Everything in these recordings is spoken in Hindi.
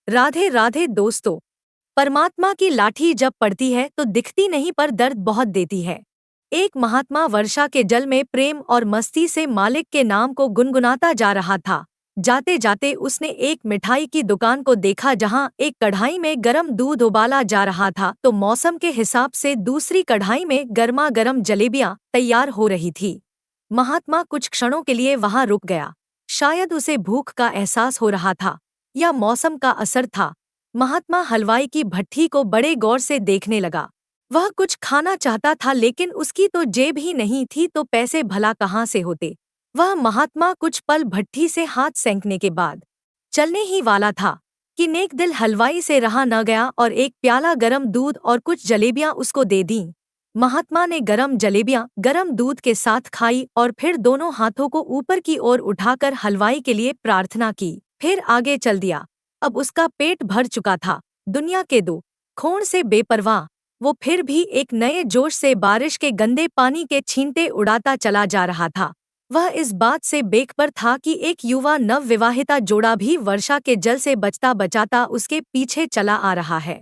राधे राधे दोस्तों। परमात्मा की लाठी जब पड़ती है तो दिखती नहीं पर दर्द बहुत देती है। एक महात्मा वर्षा के जल में प्रेम और मस्ती से मालिक के नाम को गुनगुनाता जा रहा था। जाते जाते उसने एक मिठाई की दुकान को देखा जहां एक कढ़ाई में गरम दूध उबाला जा रहा था तो मौसम के हिसाब से दूसरी कढ़ाई में गर्मा गर्म जलेबियां तैयार हो रही थी। महात्मा कुछ क्षणों के लिए वहां रुक गया। शायद उसे भूख का एहसास हो रहा था या मौसम का असर था। महात्मा हलवाई की भट्ठी को बड़े गौर से देखने लगा। वह कुछ खाना चाहता था लेकिन उसकी तो जेब ही नहीं थी तो पैसे भला कहाँ से होते। वह महात्मा कुछ पल भट्ठी से हाथ सेंकने के बाद चलने ही वाला था कि नेक दिल हलवाई से रहा न गया और एक प्याला गरम दूध और कुछ जलेबियां उसको दे दीं। महात्मा ने गरम जलेबियां गरम दूध के साथ खाई और फिर दोनों हाथों को ऊपर की ओर उठाकर हलवाई के लिए प्रार्थना की। फिर आगे चल दिया। अब उसका पेट भर चुका था। दुनिया के दो खोण से बेपरवाह वो फिर भी एक नए जोश से बारिश के गंदे पानी के छींटे उड़ाता चला जा रहा था। वह इस बात से बेखबर था कि एक युवा नवविवाहिता जोड़ा भी वर्षा के जल से बचता बचाता उसके पीछे चला आ रहा है।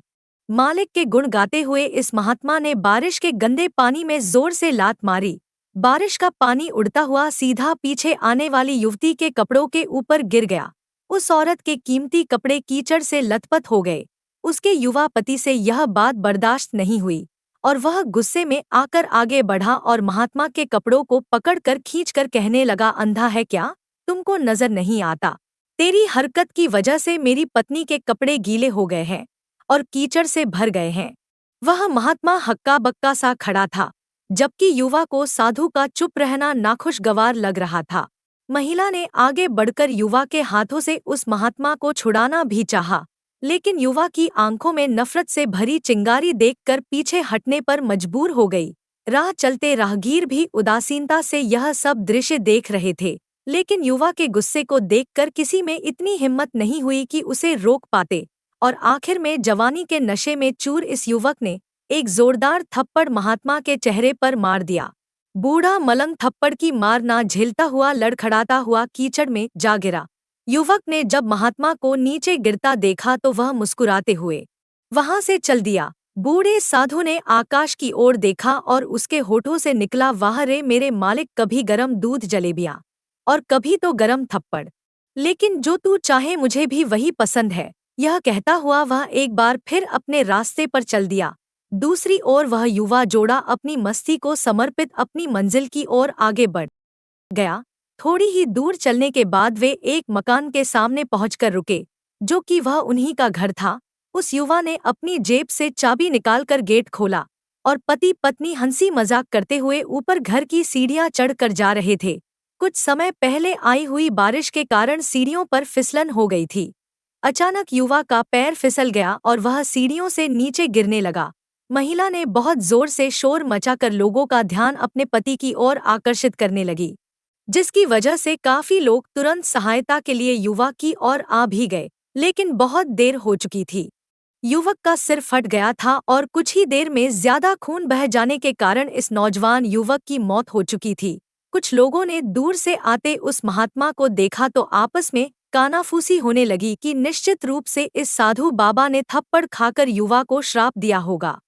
मालिक के गुण गाते हुए इस महात्मा ने बारिश के गंदे पानी में जोर से लात मारी। बारिश का पानी उड़ता हुआ सीधा पीछे आने वाली युवती के कपड़ों के ऊपर गिर गया। उस औरत के कीमती कपड़े कीचड़ से लथपथ हो गए। उसके युवा पति से यह बात बर्दाश्त नहीं हुई और वह गुस्से में आकर आगे बढ़ा और महात्मा के कपड़ों को पकड़कर खींचकर कहने लगा, अंधा है क्या? तुमको नजर नहीं आता? तेरी हरकत की वजह से मेरी पत्नी के कपड़े गीले हो गए हैं और कीचड़ से भर गए हैं। वह महात्मा हक्का बक्का सा खड़ा था, जबकि युवा को साधु का चुप रहना नाखुशगवार लग रहा था। महिला ने आगे बढ़कर युवा के हाथों से उस महात्मा को छुड़ाना भी चाहा, लेकिन युवा की आंखों में नफरत से भरी चिंगारी देखकर पीछे हटने पर मजबूर हो गई। राह चलते राहगीर भी उदासीनता से यह सब दृश्य देख रहे थे, लेकिन युवा के गुस्से को देखकर किसी में इतनी हिम्मत नहीं हुई कि उसे रोक पाते और आखिर में जवानी के नशे में चूर इस युवक ने एक जोरदार थप्पड़ महात्मा के चेहरे पर मार दिया। बूढ़ा मलंग थप्पड़ की मार ना झेलता हुआ लड़खड़ाता हुआ कीचड़ में जा गिरा। युवक ने जब महात्मा को नीचे गिरता देखा तो वह मुस्कुराते हुए वहां से चल दिया। बूढ़े साधु ने आकाश की ओर देखा और उसके होठों से निकला, वाह रे मेरे मालिक, कभी गरम दूध जलेबियां और कभी तो गरम थप्पड़, लेकिन जो तू चाहे मुझे भी वही पसंद है। यह कहता हुआ वह एक बार फिर अपने रास्ते पर चल दिया। दूसरी ओर वह युवा जोड़ा अपनी मस्ती को समर्पित अपनी मंजिल की ओर आगे बढ़ गया। थोड़ी ही दूर चलने के बाद वे एक मकान के सामने पहुंचकर रुके, जो कि वह उन्हीं का घर था। उस युवा ने अपनी जेब से चाबी निकालकर गेट खोला और पति पत्नी हंसी मजाक करते हुए ऊपर घर की सीढ़ियां चढ़कर जा रहे थे। कुछ समय पहले आई हुई बारिश के कारण सीढ़ियों पर फिसलन हो गई थी। अचानक युवा का पैर फिसल गया और वह सीढ़ियों से नीचे गिरने लगा। महिला ने बहुत जोर से शोर मचाकर लोगों का ध्यान अपने पति की ओर आकर्षित करने लगी, जिसकी वजह से काफी लोग तुरंत सहायता के लिए युवा की ओर आ भी गए, लेकिन बहुत देर हो चुकी थी। युवक का सिर फट गया था और कुछ ही देर में ज्यादा खून बह जाने के कारण इस नौजवान युवक की मौत हो चुकी थी। कुछ लोगों ने दूर से आते उस महात्मा को देखा तो आपस में कानाफूसी होने लगी कि निश्चित रूप से इस साधु बाबा ने थप्पड़ खाकर युवा को श्राप दिया होगा,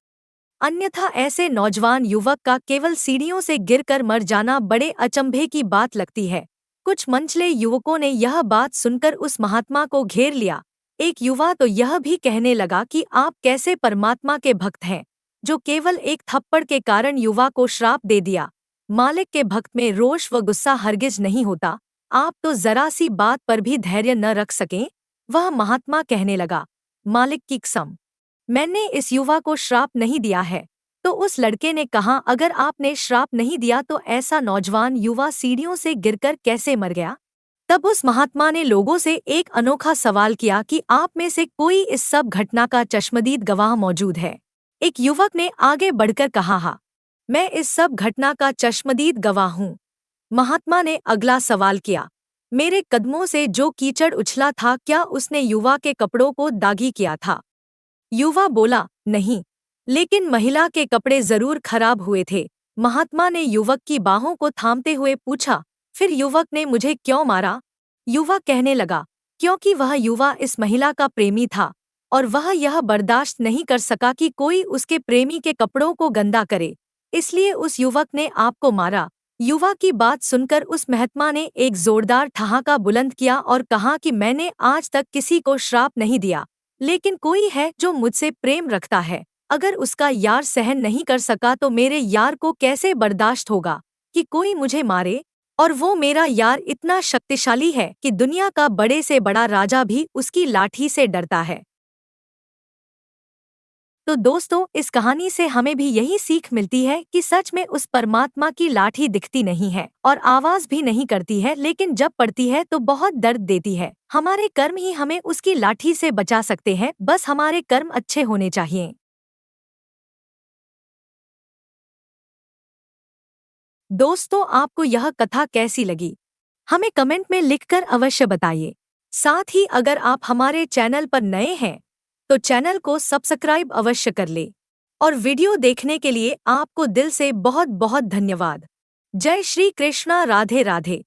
अन्यथा ऐसे नौजवान युवक का केवल सीढ़ियों से गिरकर मर जाना बड़े अचंभे की बात लगती है। कुछ मंचले युवकों ने यह बात सुनकर उस महात्मा को घेर लिया। एक युवा तो यह भी कहने लगा कि आप कैसे परमात्मा के भक्त हैं, जो केवल एक थप्पड़ के कारण युवा को श्राप दे दिया। मालिक के भक्त में रोष व गुस्सा हरगिज नहीं होता, आप तो जरा सी बात पर भी धैर्य न रख सकें। वह महात्मा कहने लगा, मालिक की कसम, मैंने इस युवा को श्राप नहीं दिया है। तो उस लड़के ने कहा, अगर आपने श्राप नहीं दिया तो ऐसा नौजवान युवा सीढ़ियों से गिरकर कैसे मर गया? तब उस महात्मा ने लोगों से एक अनोखा सवाल किया कि आप में से कोई इस सब घटना का चश्मदीद गवाह मौजूद है? एक युवक ने आगे बढ़कर कहा, हाँ, मैं इस सब घटना का चश्मदीद गवाह हूँ। महात्मा ने अगला सवाल किया, मेरे कदमों से जो कीचड़ उछला था, क्या उसने युवा के कपड़ों को दागी किया था? युवा बोला, नहीं, लेकिन महिला के कपड़े जरूर खराब हुए थे। महात्मा ने युवक की बाहों को थामते हुए पूछा, फिर युवक ने मुझे क्यों मारा? युवक कहने लगा, क्योंकि वह युवा इस महिला का प्रेमी था और वह यह बर्दाश्त नहीं कर सका कि कोई उसके प्रेमी के कपड़ों को गंदा करे, इसलिए उस युवक ने आपको मारा। युवा की बात सुनकर उस महात्मा ने एक जोरदार ठहाका बुलंद किया और कहा कि मैंने आज तक किसी को श्राप नहीं दिया, लेकिन कोई है जो मुझसे प्रेम रखता है। अगर उसका यार सहन नहीं कर सका तो मेरे यार को कैसे बर्दाश्त होगा कि कोई मुझे मारे। और वो मेरा यार इतना शक्तिशाली है कि दुनिया का बड़े से बड़ा राजा भी उसकी लाठी से डरता है। तो दोस्तों, इस कहानी से हमें भी यही सीख मिलती है कि सच में उस परमात्मा की लाठी दिखती नहीं है और आवाज भी नहीं करती है, लेकिन जब पड़ती है तो बहुत दर्द देती है। हमारे कर्म ही हमें उसकी लाठी से बचा सकते हैं, बस हमारे कर्म अच्छे होने चाहिए। दोस्तों, आपको यह कथा कैसी लगी? हमें कमेंट में लिखकर अवश्य बताइए। साथ ही अगर आप हमारे चैनल पर नए हैं तो चैनल को सब्सक्राइब अवश्य कर ले। और वीडियो देखने के लिए आपको दिल से बहुत बहुत धन्यवाद। जय श्री कृष्णा, राधे राधे।